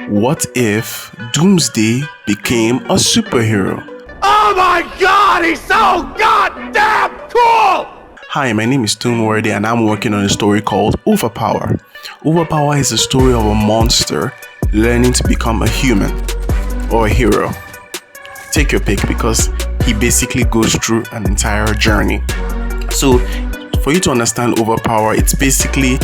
What if Doomsday became a superhero? Oh my god, he's so goddamn cool! Hi, my name is Worthy and I'm working on a story called Overpower. Overpower is a story of a monster learning to become a human or a hero. Take your pick because he basically goes through an entire journey. So, for you to understand Overpower, it's basically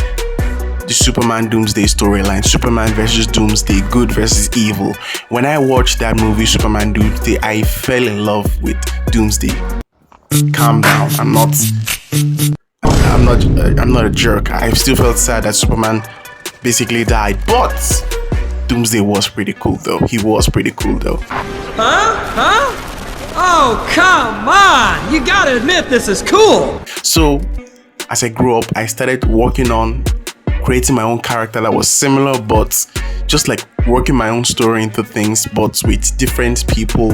the Superman Doomsday storyline. Superman versus Doomsday, good versus evil. When I watched that movie, Superman Doomsday, I fell in love with Doomsday. Calm down. I'm not a jerk. I still felt sad that Superman basically died, but Doomsday was pretty cool though. He was pretty cool though. Huh? Oh, come on! You gotta admit this is cool! So, as I grew up, I started working on creating my own character that was similar, but just like working my own story into things, but with different people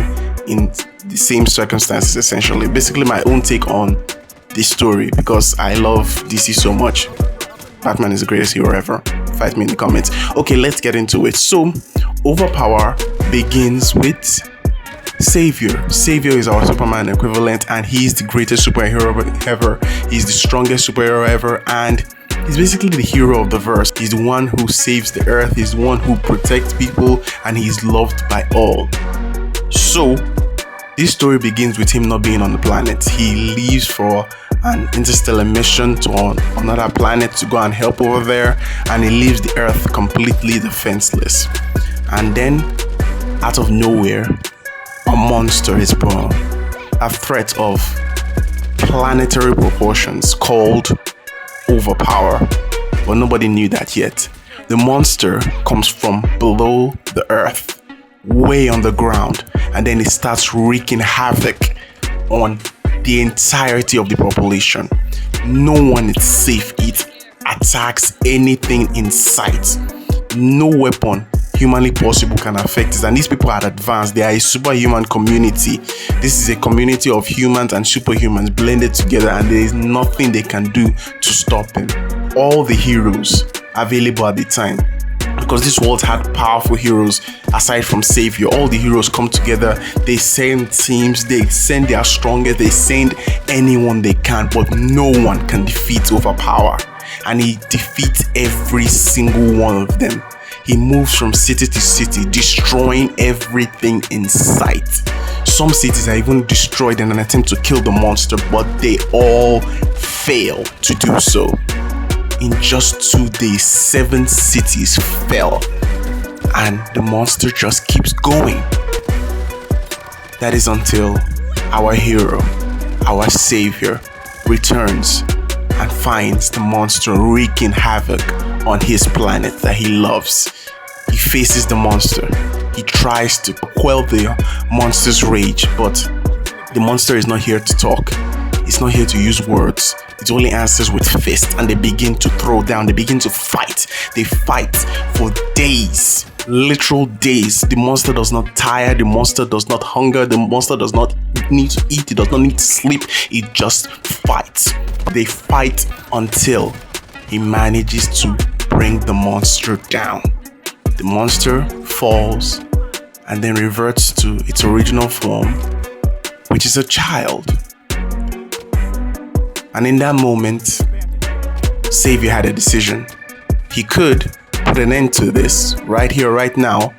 in the same circumstances, essentially. Basically, my own take on this story because I love DC so much. Batman is the greatest hero ever. Fight me in the comments. Okay, let's get into it. So, Overpower begins with Savior. Savior is our Superman equivalent, and he's the greatest superhero ever. He's the strongest superhero ever, and he's basically the hero of the verse. He's the one who saves the earth. He's the one who protects people, and he's loved by all. So, this story begins with him not being on the planet. He leaves for an interstellar mission to another planet to go and help over there, and he leaves the earth completely defenseless. And then, out of nowhere, a monster is born. A threat of planetary proportions called Overpower. But nobody knew that yet. The monster comes from below the earth, way on the ground, and then it starts wreaking havoc on the entirety of the population. No one is safe. It attacks anything in sight. No weapon humanly possible can affect it, and these people are advanced. They are a superhuman community. This is a community of humans and superhumans blended together, and there is nothing they can do to stop him. All the heroes available at the time, because this world had powerful heroes aside from Savior, all the heroes come together. They send teams, they send their strongest, they send anyone they can, but no one can defeat Overpower, and he defeats every single one of them. He moves from city to city, destroying everything in sight. Some cities are even destroyed in an attempt to kill the monster, but they all fail to do so. In just 2 days, 7 cities fell, and the monster just keeps going. That is until our hero, our savior, returns and finds the monster wreaking havoc on his planet that he loves. He faces the monster. He tries to quell the monster's rage, but the monster is not here to talk. It's not here to use words. It only answers with fists, and they begin to throw down. They begin to fight. They fight for days, literal days. The monster does not tire. The monster does not hunger. The monster does not need to eat. It does not need to sleep. It just fights. They fight until he manages to bring the monster down. The monster falls and then reverts to its original form, which is a child. And in that moment, Savior had a decision. He could put an end to this right here, right now,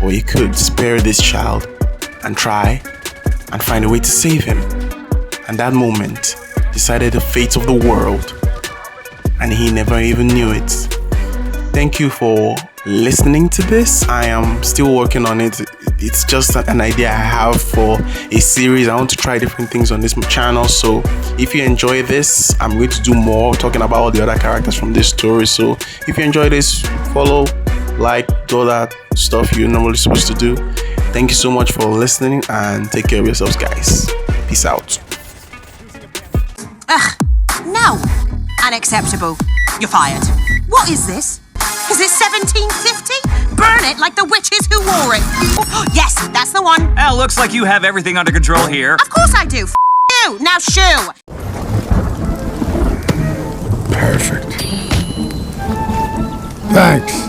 or he could spare this child and try and find a way to save him. And that moment decided the fate of the world, and he never even knew it. Thank you for listening to this. I am still working on it. It's just an idea I have for a series. I want to try different things on this channel. So if you enjoy this, I'm going to do more talking about all the other characters from this story. So if you enjoy this, follow, like, do all that stuff you're normally supposed to do. Thank you so much for listening, and take care of yourselves, guys. Peace out. Ugh, no. Unacceptable. You're fired. What is this? Is it 1750? Burn it like the witches who wore it. Oh, yes, that's the one. Well, looks like you have everything under control here. Of course I do. You. Now shoo. Perfect. Thanks.